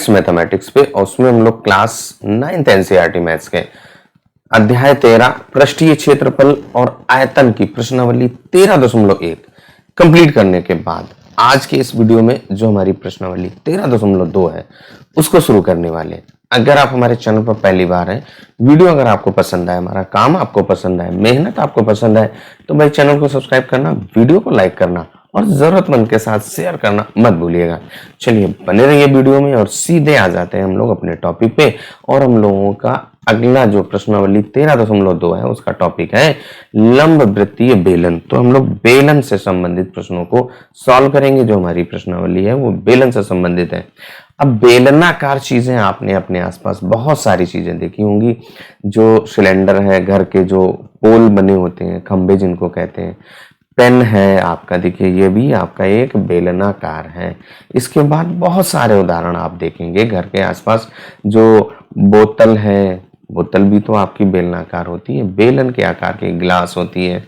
Next mathematics पे, और उसमें हम लोग क्लास 9th एनसीईआरटी मैथ्स के अध्याय 13 पृष्ठीय क्षेत्रफल और आयतन की प्रश्नावली 13.1 कंप्लीट करने के बाद आज के इस वीडियो में जो हमारी प्रश्नावली 13.2 है उसको शुरू करने वाले हैं। अगर आप हमारे चैनल पर पहली बार हैं, वीडियो अगर आपको पसंद आए, हमारा काम आपको पसंद आए, मेहनत आपको पसंद आए, तो भाई चैनल को सब्सक्राइब करना, वीडियो को लाइक करना और जरूरतमंद के साथ शेयर करना मत भूलिएगा। चलिए बने रहिए वीडियो में और सीधे आ जाते हैं हम लोग अपने टॉपिक पे। और हम लोगों का अगला जो प्रश्नावली 13.2 है उसका टॉपिक है लंब वृत्तीय बेलन। तो हम लोग बेलन से संबंधित प्रश्नों को सॉल्व करेंगे। जो हमारी प्रश्नावली है वो बेलन से संबंधित है। अब बेलनाकार चीजें आपने अपने आसपास बहुत सारी चीजें देखी होंगी। जो सिलेंडर है, घर के जो पोल बने होते हैं, खंबे जिनको कहते हैं, पेन है आपका, देखिए ये भी आपका एक बेलनाकार है। इसके बाद बहुत सारे उदाहरण आप देखेंगे घर के आसपास। जो बोतल है, बोतल भी तो आपकी बेलनाकार होती है, बेलन के आकार की गिलास होती है,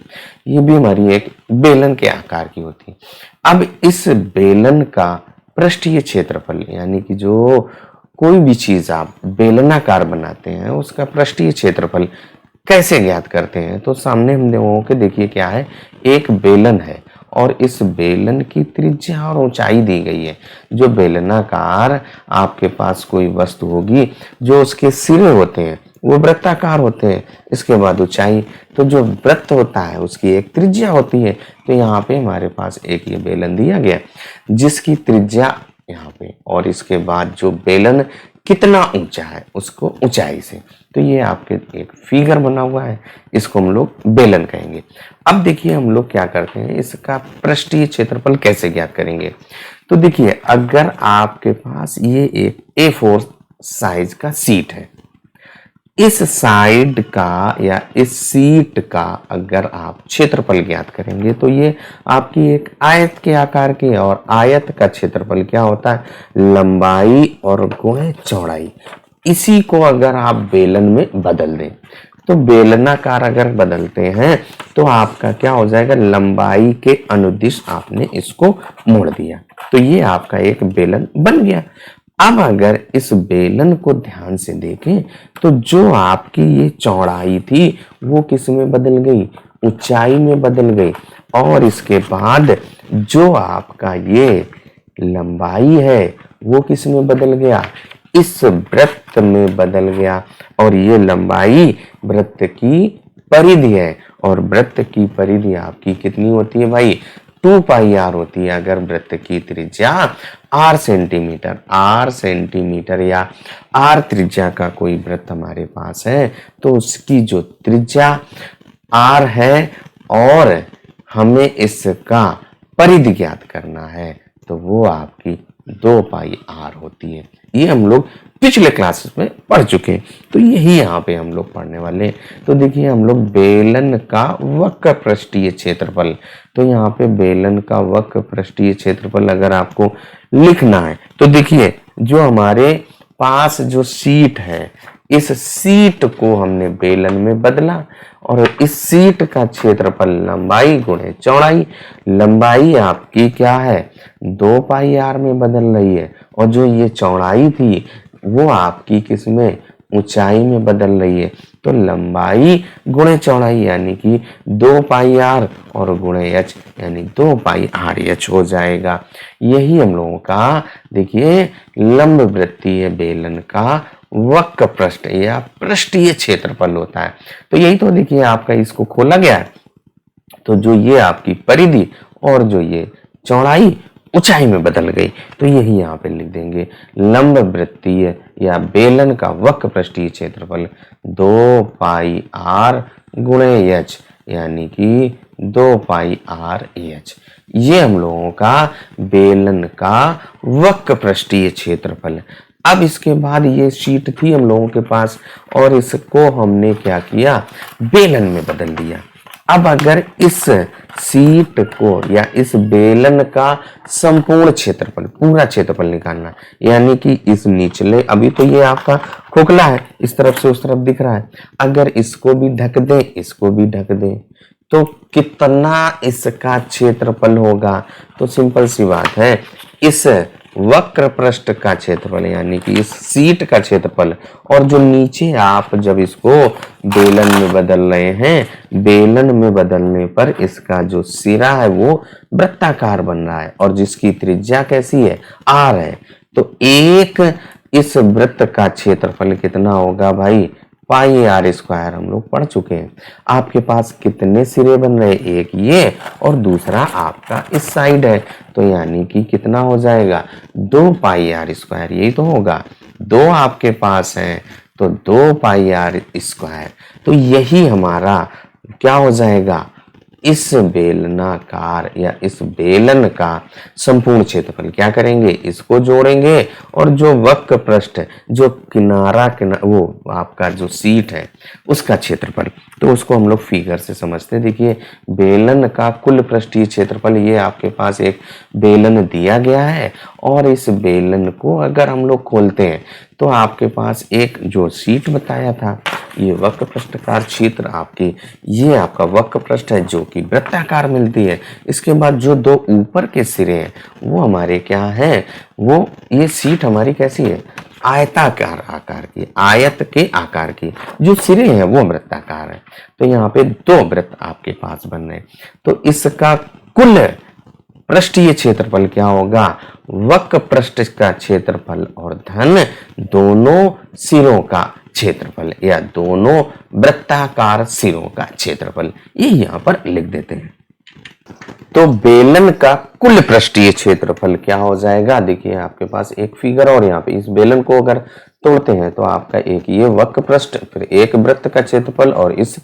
ये भी हमारी एक बेलन के आकार की होती है। अब इस बेलन का पृष्ठीय क्षेत्रफल, यानी कि जो कोई भी चीज आप बेलनाकार बनाते हैं उसका पृष्ठीय क्षेत्रफल कैसे ज्ञात करते हैं। तो सामने हम लोगों के देखिए क्या है, एक बेलन है और इस बेलन की त्रिज्या और ऊंचाई दी गई है। जो बेलनाकार आपके पास कोई वस्तु होगी, जो उसके सिरे होते हैं वो वृत्ताकार होते हैं। इसके बाद ऊंचाई, तो जो वृत्त होता है उसकी एक त्रिज्या होती है। तो यहाँ पे हमारे पास एक ये बेलन दिया गया जिसकी त्रिज्या यहाँ पे, और इसके बाद जो बेलन कितना ऊंचा है उसको ऊंचाई से। तो ये आपके एक फिगर बना हुआ है, इसको हम लोग बेलन कहेंगे। अब देखिए हम लोग क्या करते हैं, इसका पृष्ठीय क्षेत्रफल कैसे ज्ञात करेंगे। तो देखिए अगर आपके पास ये एक A4 साइज का सीट है, इस साइड का या इस सीट का अगर आप क्षेत्रफल ज्ञात करेंगे तो ये आपकी एक आयत के आकार की, और आयत का क्षेत्रफल क्या होता है, लंबाई और गुणे चौड़ाई। इसी को अगर आप बेलन में बदल दें, तो बेलनाकार अगर बदलते हैं तो आपका क्या हो जाएगा, लंबाई के अनुदिश आपने इसको मोड़ दिया, तो ये आपका एक बेलन बन गया। अब अगर इस बेलन को ध्यान से देखें तो जो आपकी ये चौड़ाई थी वो किस में बदल गई, ऊंचाई में बदल गई। और इसके बाद जो आपका ये लंबाई है वो किस में बदल गया, इस वृत्त में बदल गया। और ये लंबाई वृत्त की परिधि है, और वृत्त की परिधि आपकी कितनी होती है भाई, 2πr होती है। अगर वृत्त की त्रिज्या r सेंटीमीटर या r त्रिज्या का कोई वृत्त हमारे पास है तो उसकी जो त्रिज्या r है और हमें इसका परिधि ज्ञात करना है तो वो आपकी 2πr होती है। ये हम लोग पिछले क्लासेस में पढ़ चुके हैं, तो यही यहाँ पे हम लोग पढ़ने वाले हैं। तो देखिए हम लोग बेलन का वक्र पृष्ठीय क्षेत्रफल, तो यहाँ पे बेलन का वक्र पृष्ठीय क्षेत्रफल अगर आपको लिखना है तो देखिए जो हमारे पास जो सीट है, इस सीट को हमने बेलन में बदला और इस सीट का क्षेत्रफल लंबाई गुणे चौड़ाई, लंबाई आपकी क्या है 2πr में बदल रही है, और जो ये चौड़ाई थी वो आपकी किस में, ऊंचाई में बदल रही है। तो लंबाई गुणे चौड़ाई यानी कि 2πr और गुणे h यानी 2πrh हो जाएगा। यही हम लोगों का देखिए लंब वृत्तीय बेलन का वक्र पृष्ठ या पृष्ठीय क्षेत्रफल होता है। तो यही तो देखिए आपका इसको खोला गया है, तो जो ये आपकी परिधि और जो ये चौड़ाई ऊंचाई में बदल गई, तो यही यहाँ पे लिख देंगे लंब वृत्तीय या बेलन का वक्र पृष्ठीय क्षेत्रफल 2πr गुणे h यानी कि 2πrh। ये हम लोगों का बेलन का वक्र पृष्ठीय क्षेत्रफल। अब इसके बाद ये शीट थी हम लोगों के पास और इसको हमने क्या किया, बेलन में बदल दिया। अब अगर इस सीट को या इस बेलन का संपूर्ण क्षेत्रफल, पूरा क्षेत्रफल निकालना, यानी कि इस निचले, अभी तो ये आपका खोखला है, इस तरफ से उस तरफ दिख रहा है, अगर इसको भी ढक दें, इसको भी ढक दें, तो कितना इसका क्षेत्रफल होगा। तो सिंपल सी बात है, इस वक्र पृष्ठ का क्षेत्रफल यानी कि इस सीट का क्षेत्रफल, और जो नीचे आप जब इसको बेलन में बदल रहे हैं, बेलन में बदलने पर इसका जो सिरा है वो वृत्ताकार बन रहा है और जिसकी त्रिज्या कैसी है, r है। तो एक इस वृत्त का क्षेत्रफल कितना होगा भाई, पाई आर स्क्वायर, हम लोग पढ़ चुके हैं। आपके पास कितने सिरे बन रहे, एक ये और दूसरा आपका इस साइड है, तो यानी कि कितना हो जाएगा, 2 पाई आर स्क्वायर, यही तो होगा। 2 आपके पास है तो 2 पाई आर स्क्वायर, तो यही हमारा क्या हो जाएगा, इस बेलनाकार या इस बेलन का संपूर्ण क्षेत्रफल। क्या करेंगे, इसको जोड़ेंगे और जो वक्र पृष्ठ, जो वो आपका जो सीट है उसका क्षेत्रफल, तो उसको हम लोग फिगर से समझते हैं। देखिए बेलन का कुल पृष्ठीय क्षेत्रफल, ये आपके पास एक बेलन दिया गया है और इस बेलन को अगर हम लोग खोलते हैं तो आपके पास एक जो सीट बताया था, ये वक्र पृष्ठकार क्षेत्र आपकी, ये आपका वक्र पृष्ठ है जो कि वृत्ताकार मिलती है। इसके बाद जो 2 ऊपर के सिरे हैं वो हमारे क्या है, वो ये सीट हमारी कैसी है, आयताकार आकार की, आयत के आकार की, जो सिरे हैं वो वृत्ताकार है। तो यहाँ पे 2 वृत्त आपके पास बन रहे, तो इसका कुल पृष्ठीय क्षेत्रफल क्या होगा, वक्र पृष्ठ का क्षेत्रफल और धन दोनों सिरों का क्षेत्रफल या दोनों वृत्ताकार सिरों का क्षेत्रफल, ये यहां पर लिख देते हैं। तो बेलन का कुल पृष्ठीय क्षेत्रफल क्या हो जाएगा, देखिए आपके पास एक फिगर और यहाँ पे इस बेलन को अगर तोड़ते हैं तो आपका एक ये वक्र पृष्ठ, फिर एक वृत्त का क्षेत्रफल और इस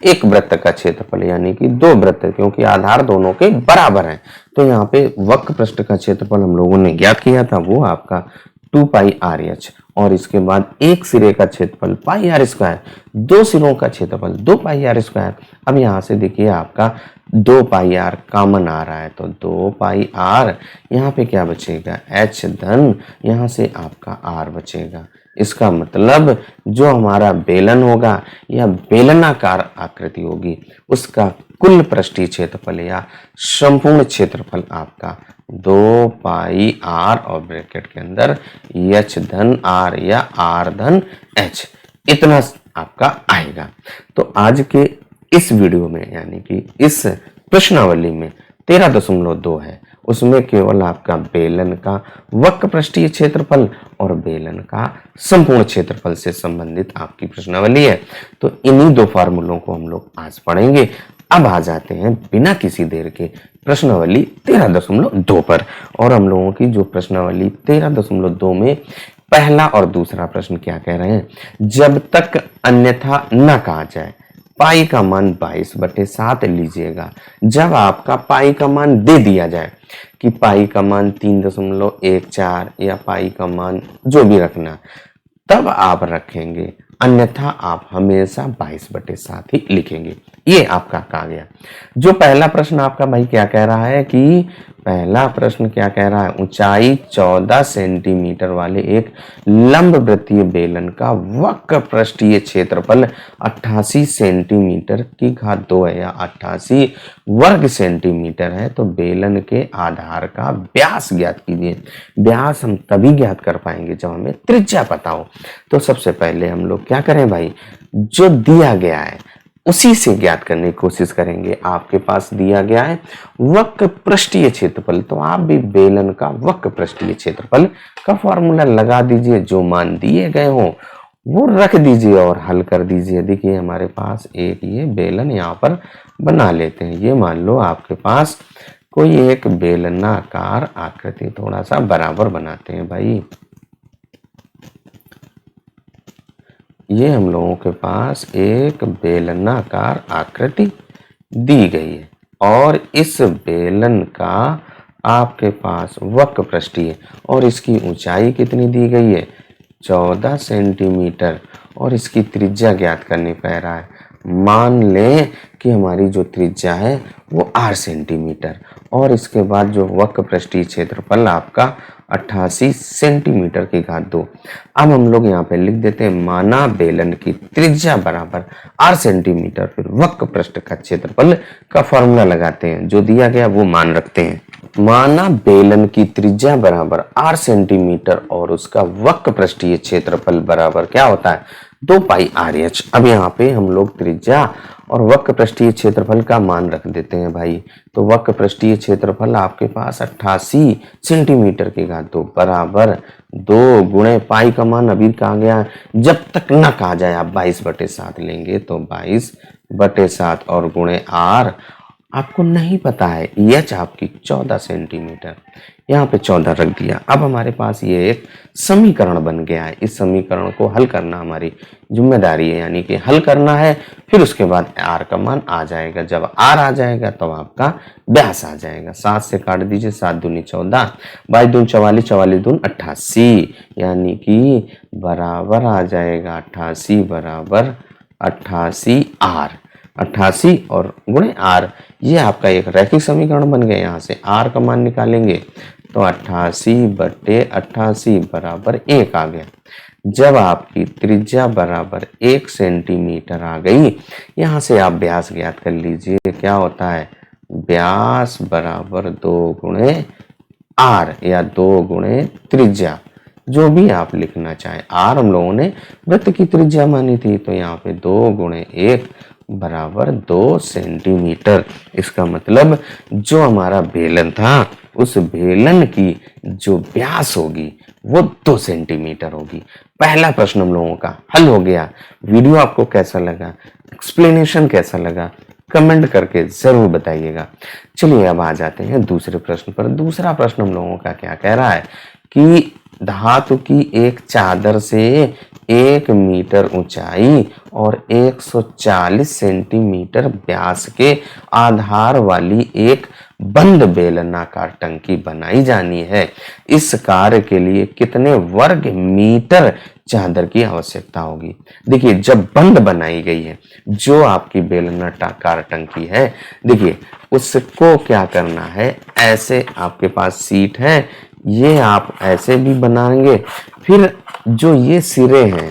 एक वृत्त का क्षेत्रफल, यानी कि 2 वृत्त, क्योंकि आधार दोनों के बराबर हैं। तो यहाँ पे वक्र पृष्ठ का क्षेत्रफल हम लोगों ने ज्ञात किया था, वो आपका 2 पाई आर एच, और इसके बाद एक सिरे का क्षेत्रफल पाई आर स्क्वायर, 2 सिरों का क्षेत्रफल 2 पाई आर स्क्वायर। अब यहाँ से देखिए आपका 2 पाई आर कॉमन आ रहा है, तो 2 पाई आर, यहाँ पे क्या बचेगा, एच धन, यहाँ से आपका आर बचेगा। इसका मतलब जो हमारा बेलन होगा या बेलनाकार आकृति होगी, उसका कुल पृष्ठीय क्षेत्रफल या संपूर्ण क्षेत्रफल आपका 2 पाई आर और ब्रैकेट के अंदर एच धन आर या आर धन एच, इतना आपका आएगा। तो आज के इस वीडियो में यानी कि इस प्रश्नावली में 13.2 है, उसमें केवल आपका बेलन का वक्र पृष्ठीय क्षेत्रफल और बेलन का संपूर्ण क्षेत्रफल से संबंधित आपकी प्रश्नावली है। तो इन्हीं 2 फार्मूलों को हम लोग आज पढ़ेंगे। अब आ जाते हैं बिना किसी देर के प्रश्नावली 13.2 पर, और हम लोगों की जो प्रश्नावली 13.2 में पहला और दूसरा प्रश्न क्या कह रहे हैं, जब तक अन्यथा न कहा जाए पाई का मान 22/7 लीजिएगा। जब आपका पाई का मान दे दिया जाए कि पाई का मान 3.14 या पाई का मान जो भी रखना, तब आप रखेंगे, अन्यथा आप हमेशा 22/7 ही लिखेंगे। ये आपका कहा गया। जो पहला प्रश्न आपका भाई क्या कह रहा है कि पहला प्रश्न क्या कह रहा है, ऊंचाई 14 सेंटीमीटर वाले एक लंब वृत्तीय बेलन का वक्र पृष्ठीय क्षेत्रफल 88 सेंटीमीटर की घात 2 है या 88 वर्ग सेंटीमीटर है, तो बेलन के आधार का व्यास ज्ञात कीजिए। व्यास हम तभी ज्ञात कर पाएंगे जब हमें त्रिज्या पता हो। तो सबसे पहले हम लोग क्या करें भाई, जो दिया गया है उसी से ज्ञात करने की कोशिश करेंगे। आपके पास दिया गया है वक्र पृष्ठीय क्षेत्रफल, तो आप भी बेलन का वक्र पृष्ठीय क्षेत्रफल का फॉर्मूला लगा दीजिए, जो मान दिए गए हो वो रख दीजिए और हल कर दीजिए। देखिए हमारे पास एक ये बेलन यहाँ पर बना लेते हैं। ये मान लो आपके पास कोई एक बेलनाकार आकृति, थोड़ा सा बराबर बनाते हैं भाई। ये हम लोगों के पास एक बेलनाकार आकृति दी गई है और इस बेलन का आपके पास वक्र पृष्ठीय और इसकी ऊंचाई कितनी दी गई है, 14 सेंटीमीटर, और इसकी त्रिज्या ज्ञात करनी पड़ रहा है। मान लें कि हमारी जो त्रिज्या है वो 8 सेंटीमीटर, और इसके बाद जो वक्र पृष्ठीय क्षेत्रफल आपका 88 सेंटीमीटर की घात 2। अब हम लोग यहाँ पे लिख देते हैं, माना बेलन की त्रिज्या बराबर 8 सेंटीमीटर, फिर वक्र पृष्ठ का क्षेत्रफल का फॉर्मूला लगाते हैं, जो दिया गया वो मान रखते हैं। माना बेलन की त्रिज्या बराबर 8 सेंटीमीटर और उसका वक्र पृष्ठीय क्षेत्रफल बराबर क्या होता है 2 पाई आर एच। अब यहाँ पे हम लोग त्रिज्या और वक्र पृष्ठीय क्षेत्रफल का मान रख देते हैं भाई। तो वक्र पृष्ठीय क्षेत्रफल आपके पास 88 सेंटीमीटर की घात 2 बराबर 2 गुणे पाई का मान अभी कहा गया है, जब तक न कहा जाए आप 22/7 लेंगे तो 22/7 और गुणे आर आपको नहीं पता है, एच आपकी 14 सेंटीमीटर, यहाँ पे 14 रख दिया। अब हमारे पास ये एक समीकरण बन गया है। इस समीकरण को हल करना हमारी जिम्मेदारी है, यानी कि हल करना है। फिर उसके बाद आर का मान आ जाएगा। जब आर आ जाएगा तब आपका व्यास आ जाएगा। 7 से काट दीजिए, 7 दूनी 14, 22 दूनी 44, 44 दूनी 88, यानी कि बराबर आ जाएगा 88 बराबर 88 आर। 88 और गुणे आर, ये आपका एक रैखिक समीकरण बन गया। यहाँ से आर का मान निकालेंगे तो 88/88 बराबर 1 आ गया। जब आपकी त्रिज्या बराबर 1 सेंटीमीटर आ गई, यहाँ से आप व्यास ज्ञात कर लीजिए। क्या होता है, व्यास बराबर 2 गुणे आर या 2 गुणे त्रिज्या, जो भी आप लिखना चाहें। आर हम लोगों ने वृत्त की त्रिज्या मानी थी, तो यहाँ पे 2 गुणे 1 बराबर 2 सेंटीमीटर। इसका मतलब जो हमारा बेलन था उस बेलन की जो व्यास होगी वो 2 सेंटीमीटर होगी। पहला प्रश्न हम लोगों का हल हो गया। वीडियो आपको कैसा लगा, एक्सप्लेनेशन कैसा लगा, कमेंट करके जरूर बताइएगा। चलिए अब आ जाते हैं दूसरे प्रश्न पर। दूसरा प्रश्न हम लोगों का क्या कह रहा है कि धातु की एक चादर से 1 मीटर ऊंचाई और 140 सेंटीमीटर व्यास के आधार वाली एक बंद बेलनाकार टंकी बनाई जानी है। इस कार्य के लिए कितने वर्ग मीटर चादर की आवश्यकता होगी। देखिए, जब बंद बनाई गई है जो आपकी बेलनाकार टंकी है, देखिए उसको क्या करना है, ऐसे आपके पास सीट है, ये आप ऐसे भी बनाएंगे, फिर जो ये सिरे हैं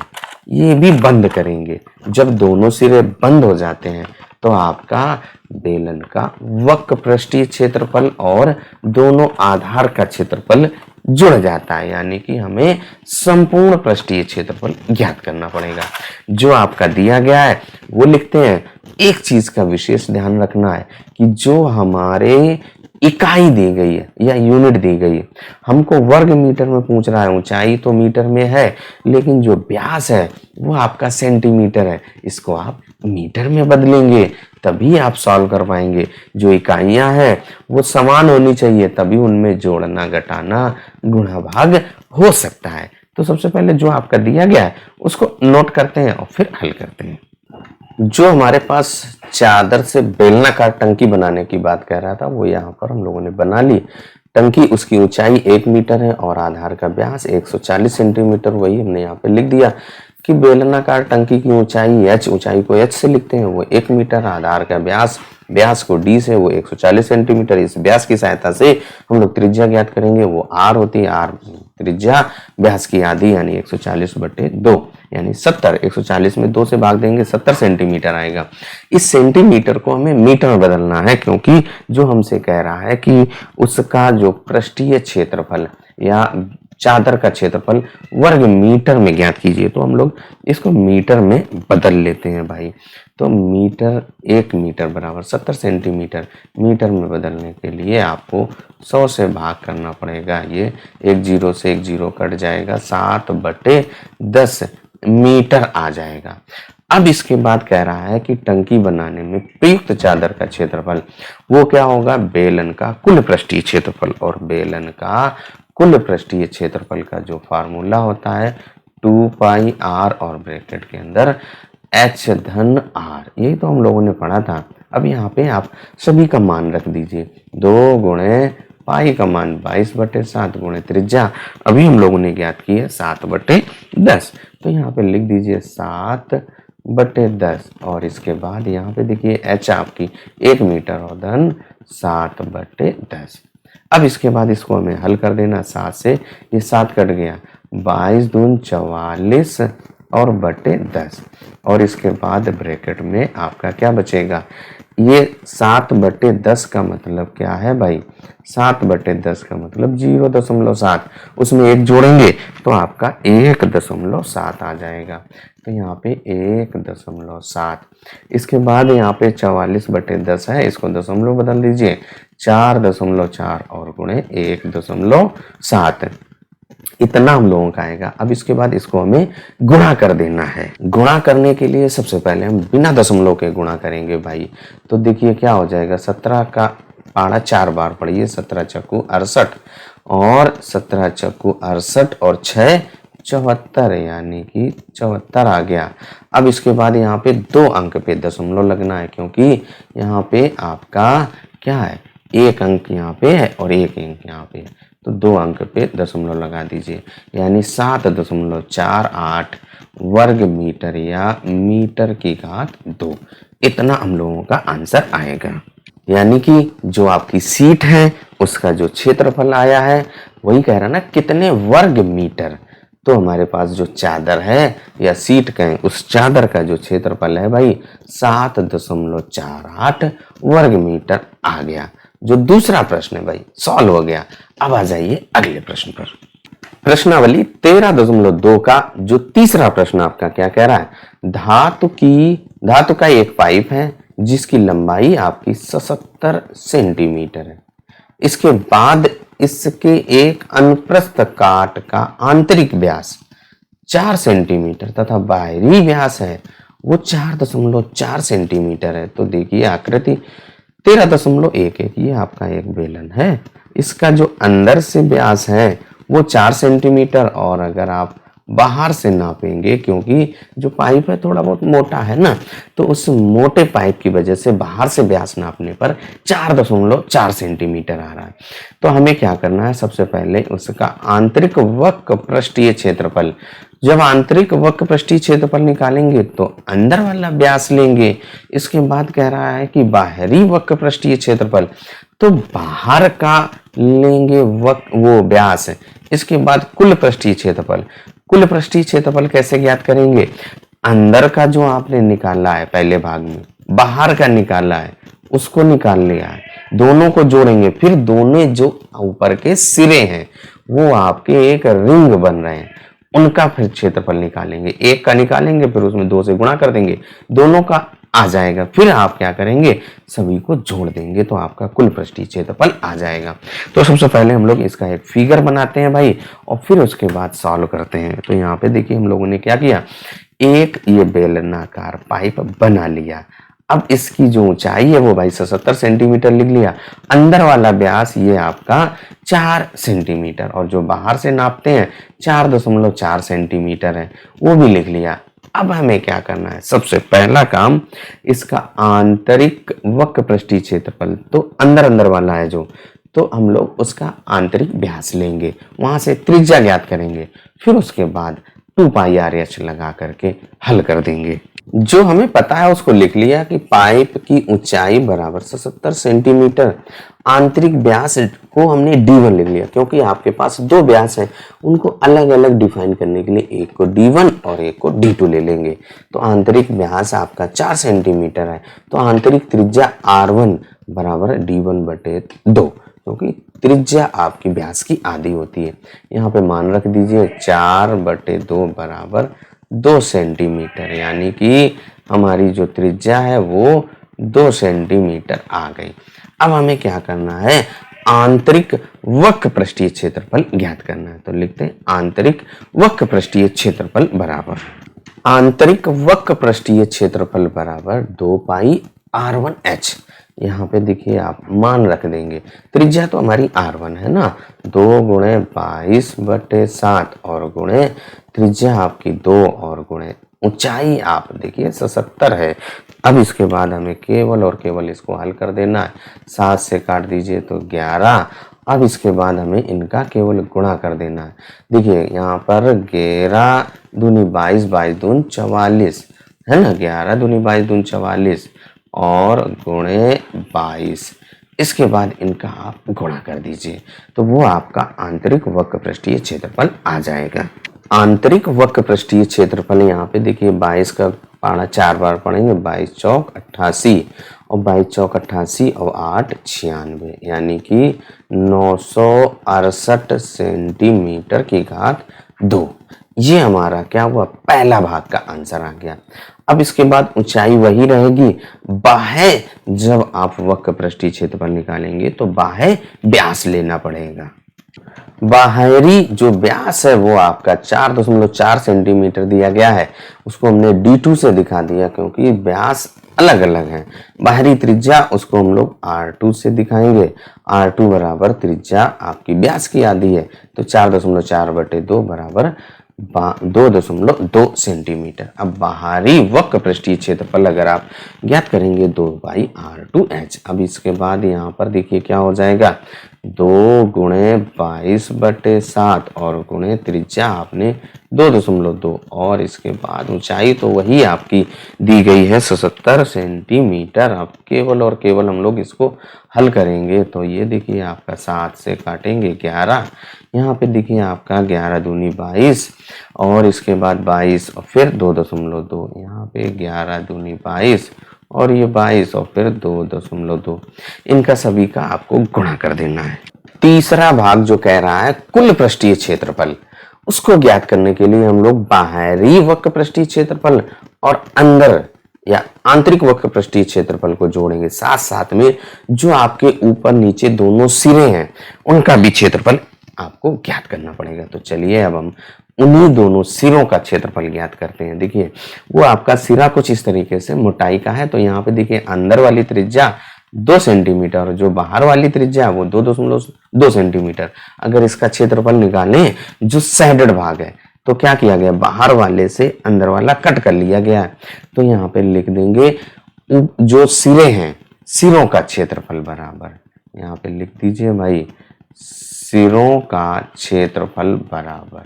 ये भी बंद करेंगे। जब दोनों सिरे बंद हो जाते हैं तो आपका बेलन का वक्र पृष्ठीय क्षेत्रफल और दोनों आधार का क्षेत्रफल जुड़ जाता है, यानी कि हमें संपूर्ण पृष्ठीय क्षेत्रफल ज्ञात करना पड़ेगा। जो आपका दिया गया है वो लिखते हैं। एक चीज का विशेष ध्यान रखना है कि जो हमारे इकाई दी गई है या यूनिट दी गई है, हमको वर्ग मीटर में पूछ रहा है, ऊंचाई तो मीटर में है लेकिन जो व्यास है वो आपका सेंटीमीटर है, इसको आप मीटर में बदलेंगे तभी आप सॉल्व कर पाएंगे। जो इकाइयां हैं वो समान होनी चाहिए, तभी उनमें जोड़ना घटाना गुणा भाग हो सकता है। तो सबसे पहले जो आपका दिया गया है उसको नोट करते हैं और फिर हल करते हैं। जो हमारे पास चादर से बेलनाकार टंकी बनाने की बात कह रहा था वो यहाँ पर हम लोगों ने बना ली। टंकी, उसकी ऊंचाई 1 मीटर है और आधार का व्यास 140 सेंटीमीटर। वही हमने यहाँ पे लिख दिया कि बेलनाकार टंकी की ऊंचाई h, ऊंचाई को h से लिखते हैं, वो 1 मीटर, आधार का व्यास को d से, वो 140 सेंटीमीटर। इस व्यास की सहायता से हम लोग त्रिज्या ज्ञात करेंगे, वो r होती है, r त्रिज्या, व्यास की आधी यानी 140/2 यानी 70। 140 में 2 से भाग देंगे 70 सेंटीमीटर आएगा। इस सेंटीमीटर को हमें मीटर में बदलना है, क्योंकि जो हमसे कह रहा है कि उसका जो पृष्ठीय क्षेत्रफल या चादर का क्षेत्रफल वर्ग मीटर में ज्ञात कीजिए। तो हम लोग इसको मीटर में बदल लेते हैं भाई। तो मीटर, 1 मीटर बराबर 70 सेंटीमीटर। मीटर में बदलने के लिए आपको 100 से भाग करना पड़ेगा। ये एक जीरो से एक जीरो कट जाएगा, 7/10 मीटर आ जाएगा। अब इसके बाद कह रहा है कि टंकी बनाने में प्रयुक्त चादर का क्षेत्रफल वो क्या होगा, बेलन का कुल पृष्ठीय क्षेत्रफल। और बेलन का कुल पृष्ठीय क्षेत्रफल का जो फार्मूला होता है 2 पाई आर और ब्रैकेट के अंदर h धन आर, यही तो हम लोगों ने पढ़ा था। अब यहाँ पे आप सभी का मान रख दीजिए। 2 गुणे पाई का मान 22/7 गुणे त्रिज्या अभी हम लोगों ने ज्ञात की है 7/10। तो यहाँ पे लिख दीजिए 7/10 और इसके बाद यहाँ पे देखिए h आपकी 1 मीटर और धन 7/10। अब इसके बाद इसको हमें हल कर देना। 7 से ये 7 कट गया, 22 दून 44 और बटे 10 और इसके बाद ब्रैकेट में आपका क्या बचेगा, ये 7/10 का मतलब क्या है भाई? 7/10 का मतलब 0.7, उसमें 1 जोड़ेंगे तो आपका 1.7 आ जाएगा। तो यहाँ पे 1.7। इसके बाद यहाँ पे 44/10 है, इसको दशमलव बदल दीजिए, 4.4 और गुणे 1.7, इतना हम लोगों का आएगा। अब इसके बाद इसको हमें गुणा कर देना है। गुणा करने के लिए सबसे पहले हम बिना दशमलव के गुणा करेंगे भाई। तो देखिए क्या हो जाएगा, 17 का पारा 4 बार पढ़िए, 17 चक्कू 68 और 17 चक्कू 68 और 6 74, यानी कि 74 आ गया। अब इसके बाद यहाँ पे 2 अंक पे दशमलव लगना है, क्योंकि यहाँ पे आपका क्या है, 1 अंक यहाँ पे है और 1 अंक यहाँ पे है, तो 2 अंक पे दशमलव लगा दीजिए, यानी 7.48 वर्ग मीटर या मीटर की घात 2, इतना हम लोगों का आंसर आएगा। यानी कि जो आपकी सीट है उसका जो क्षेत्रफल आया है वही कह रहा ना कितने वर्ग मीटर। तो हमारे पास जो चादर है या सीट कहें, उस चादर का जो क्षेत्रफल है भाई 7.48 वर्ग मीटर आ गया। जो दूसरा प्रश्न है भाई सॉल्व हो गया। अब आ जाइए अगले प्रश्न पर। प्रश्नावली 13.2 का जो तीसरा प्रश्न आपका क्या कह रहा है, धातु का एक पाइप है जिसकी लंबाई आपकी 77 सेंटीमीटर है। इसके बाद इसके एक अनुप्रस्थ काट का आंतरिक व्यास 4 सेंटीमीटर तथा बाहरी व्यास है वो 4.4 सेंटीमीटर है। तो देखिए आकृति 13.11, ये आपका एक बेलन है, इसका जो अंदर से व्यास है वो 4 सेंटीमीटर, और अगर आप बाहर से नापेंगे, क्योंकि जो पाइप है थोड़ा बहुत मोटा है ना, तो उस मोटे पाइप की वजह से बाहर से व्यास नापने पर 4.4 सेंटीमीटर आ रहा है। तो हमें क्या करना है, सबसे पहले उसका आंतरिक वक्र पृष्ठीय क्षेत्रफल, जब आंतरिक वक्र पृष्ठीय क्षेत्रफल निकालेंगे तो अंदर वाला व्यास लेंगे। इसके बाद कह रहा है कि बाहरी वक्र पृष्ठीय क्षेत्रफल, तो बाहर का लेंगे वो व्यास। इसके बाद कुल पृष्ठीय क्षेत्रफल, कुल पृष्ठीय क्षेत्रफल कैसे ज्ञात करेंगे, अंदर का जो आपने निकाला है पहले भाग में, बाहर का निकाला है उसको निकाल लिया है, दोनों को जोड़ेंगे, फिर दोनों जो ऊपर के सिरे हैं वो आपके एक रिंग बन रहे हैं, उनका फिर क्षेत्रफल निकालेंगे। एक का निकालेंगे फिर उसमें 2 से गुणा कर देंगे, दोनों का आ जाएगा, फिर आप क्या करेंगे, सभी को जोड़ देंगे तो आपका कुल पृष्ठीय क्षेत्रफल आ जाएगा। तो सबसे पहले हम लोग इसका एक फिगर बनाते हैं भाई, और फिर उसके बाद सॉल्व करते हैं। तो यहाँ पे देखिए हम लोगों ने क्या किया, एक ये बेलनाकार पाइप बना लिया। अब इसकी जो ऊंचाई है वो भाई 77 सेंटीमीटर लिख लिया, अंदर वाला व्यास ये आपका 4 सेंटीमीटर, और जो बाहर से नापते हैं 4.4 सेंटीमीटर है वो भी लिख लिया। अब हमें क्या करना है, सबसे पहला काम इसका आंतरिक वक्र पृष्ठीय क्षेत्रफल, तो अंदर वाला है जो, तो हम लोग उसका आंतरिक व्यास लेंगे, वहां से त्रिज्या ज्ञात करेंगे, फिर उसके बाद 2πr/h लगा करके हल कर देंगे। जो हमें पता है उसको लिख लिया कि पाइप की ऊंचाई बराबर 77 सेंटीमीटर, आंतरिक व्यास को हमने d1 लिख लिया, क्योंकि आपके पास 2 व्यास हैं, उनको अलग अलग डिफाइन करने के लिए एक को d1 और एक को d2 ले लेंगे। तो आंतरिक व्यास आपका 4 सेंटीमीटर है, तो आंतरिक त्रिज्या r1 बराबर d1/2, क्योंकि त्रिज्या आपकी व्यास की आधी होती है। यहाँ पे मान रख दीजिए 4/2 बराबर 2 सेंटीमीटर, यानी कि हमारी जो त्रिज्या है वो 2 सेंटीमीटर आ गई। अब हमें क्या करना है, आंतरिक वक्र पृष्ठीय क्षेत्रफल ज्ञात करना है। तो लिखते हैं आंतरिक वक्र पृष्ठीय क्षेत्रफल बराबर, आंतरिक वक्र पृष्ठीय क्षेत्रफल बराबर 2πr1h। यहाँ पे देखिए आप मान रख देंगे, त्रिज्या तो हमारी r1 है ना, 2 गुणे 22/7 और गुणे त्रिज्या आपकी 2 और गुणे ऊंचाई आप देखिए 77 है। अब इसके बाद हमें केवल और केवल इसको हल कर देना है, 7 से काट दीजिए तो 11। अब इसके बाद हमें इनका केवल गुणा कर देना है। देखिए यहाँ पर 11 दूनी 22, 22 दून 44 है ना, 11 दूनी 22 दून 44 और गुणे 22। इसके बाद इनका आप गुणा कर दीजिए तो वो आपका आंतरिक वक्र पृष्ठीय क्षेत्रफल आ जाएगा। आंतरिक वक्र पृष्ठीय क्षेत्रफल यहाँ पे देखिए 22 का पढ़ा 4 बार पढ़ेंगे, 22 चौक 88 और 22 चौक 88 और 8 96 यानी कि 968 सेंटीमीटर की घात 2। ये हमारा क्या हुआ, पहला भाग का आंसर आ गया। अब इसके बाद ऊंचाई वही रहेगी, बाह्य जब आप वक्र पृष्ठीय क्षेत्रफल निकालेंगे तो बाह्य व्यास लेना पड़ेगा। बाहरी जो व्यास है वो आपका 4.4 सेंटीमीटर दिया गया है, उसको हमने D2 से दिखा दिया क्योंकि व्यास अलग अलग है। बाहरी त्रिज्या उसको हम लोग R2 से दिखाएंगे, R2 बराबर त्रिज्या आपकी व्यास की आधी है, तो 4.4/2 बराबर 2.2 सेंटीमीटर। अब बाहरी वक्र पृष्ठीय क्षेत्रफल अगर आप ज्ञात करेंगे 2/R2H। अब इसके बाद यहाँ पर देखिए क्या हो जाएगा, 2 गुणे 22/7 और गुणे त्रिज्या आपने 2.2 और इसके बाद ऊंचाई तो वही आपकी दी गई है 77 सेंटीमीटर। अब केवल और केवल हम लोग इसको हल करेंगे तो ये देखिए आपका 7 से काटेंगे 11, यहाँ पे देखिए आपका 11 दूनी 22 और इसके बाद 22 और फिर 2.2, यहाँ पे 11 दूनी 22 और ये 22 और फिर 2.2, इनका सभी का आपको गुणा कर देना है। तीसरा भाग जो कह रहा है कुल पृष्ठीय क्षेत्रफल, उसको ज्ञात करने के लिए हम लोग बाहरी वक्र पृष्ठीय क्षेत्रफल और अंदर या आंतरिक वक्र पृष्ठीय क्षेत्रफल को जोड़ेंगे, साथ साथ में जो आपके ऊपर नीचे दोनों सिरे हैं उनका भी क्षेत्रफल आपको ज्ञात करना पड़ेगा। तो चलिए अब हम उन्हीं दोनों सिरों का क्षेत्रफल ज्ञात करते हैं। देखिए वो आपका सिरा कुछ इस तरीके से मोटाई का है, तो यहाँ पे देखिए अंदर वाली त्रिज्या 2 सेंटीमीटर और जो बाहर वाली त्रिज्या वो 2.2 सेंटीमीटर। अगर इसका क्षेत्रफल निकालें जो सैडेड भाग है तो क्या किया गया, बाहर वाले से अंदर वाला कट कर लिया गया है, तो यहाँ पे लिख देंगे जो सिरे हैं सिरों का क्षेत्रफल बराबर, यहाँ पे लिख दीजिए भाई सिरों का क्षेत्रफल बराबर,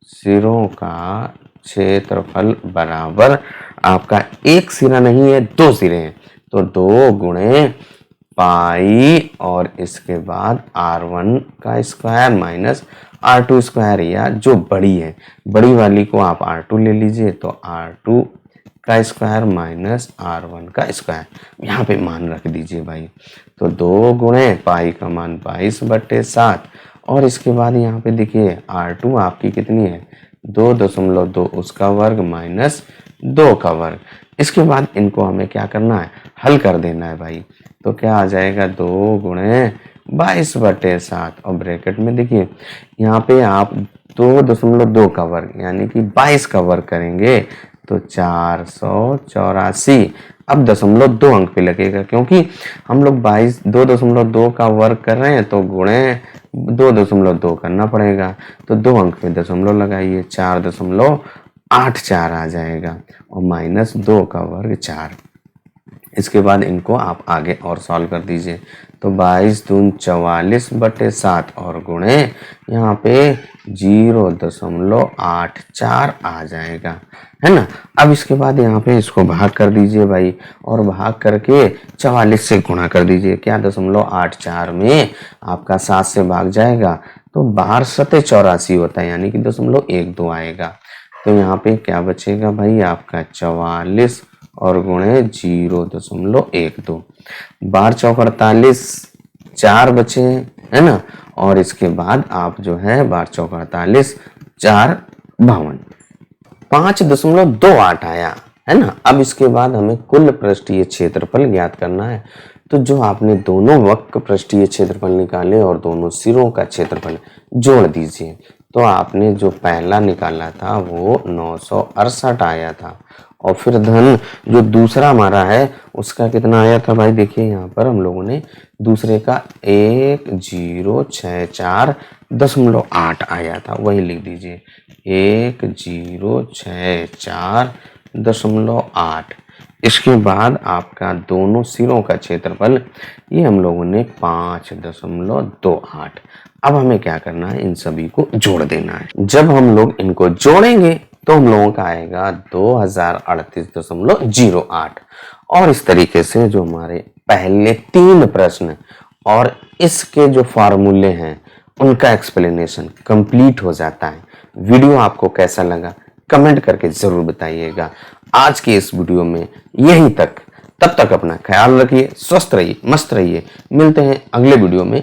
सिरों का क्षेत्रफल बराबर आपका एक सिरा नहीं है 2 सिरे हैं, तो 2 गुणे पाई और इसके बाद R1 का स्क्वायर माइनस R2 स्क्वायर, या जो बड़ी है बड़ी वाली को आप R2 ले लीजिए, तो R2 का स्क्वायर माइनस R1 का स्क्वायर, यहाँ पे मान रख दीजिए भाई, तो 2 गुणे पाई का मान 22/7 और इसके बाद यहाँ पे देखिए R2 आपकी कितनी है 2.2 उसका वर्ग माइनस 2 का वर्ग। इसके बाद इनको हमें क्या करना है, हल कर देना है भाई, तो क्या आ जाएगा 2 गुणे 22/7 और ब्रैकेट में देखिए यहाँ पे आप 2.2 का वर्ग यानी कि 22 का वर्ग करेंगे तो 484। अब 2.2 अंक पे लगेगा क्योंकि हम लोग 2.2 का वर्ग कर रहे हैं तो गुणे 2.2 करना पड़ेगा, तो 2 अंक पे दशमलव लगाइए, 4.84 आ जाएगा और माइनस 2 का वर्ग 4। इसके बाद इनको आप आगे और सॉल्व कर दीजिए, तो 22 दून 44/7 और गुणे यहाँ पे 0.84 आ जाएगा, है ना। अब इसके बाद यहाँ पे इसको भाग कर दीजिए भाई और भाग करके 44 से गुणा कर दीजिए, क्या 0.84 में आपका 7 से भाग जाएगा तो बाहर 84 होता है यानी कि 0.12 आएगा, तो यहाँ पे क्या बचेगा भाई आपका 44 और गुणे 0.12, 12 चौक 48, 4 बचे है ना, और इसके बाद आप जो है 12 चौक 48, 4 52, 5.28 आया, है ना। अब इसके बाद हमें कुल पृष्ठीय क्षेत्रफल ज्ञात करना है, तो जो आपने दोनों वक्र पृष्ठीय क्षेत्रफल निकाले और दोनों सिरों का क्षेत्रफल जोड़ दीजिए, तो आपने जो पहला निकाला था वो 968 आया था और फिर धन जो दूसरा हमारा है उसका कितना आया था भाई, देखिए यहाँ पर हम लोगों ने दूसरे का 1064.8 आया था, वही लिख दीजिए 1064.8। इसके बाद आपका दोनों सिरों का क्षेत्रफल ये हम लोगों ने 5.28। अब हमें क्या करना है, इन सभी को जोड़ देना है। जब हम लोग इनको जोड़ेंगे तो हम लोगों का आएगा 2038.08 और इस तरीके से जो हमारे पहले 3 प्रश्न और इसके जो फार्मूले हैं उनका एक्सप्लेनेशन कंप्लीट हो जाता है। वीडियो आपको कैसा लगा कमेंट करके जरूर बताइएगा। आज के इस वीडियो में यहीं तक। तब तक अपना ख्याल रखिए, स्वस्थ रहिए, मस्त रहिए। मिलते हैं अगले वीडियो में।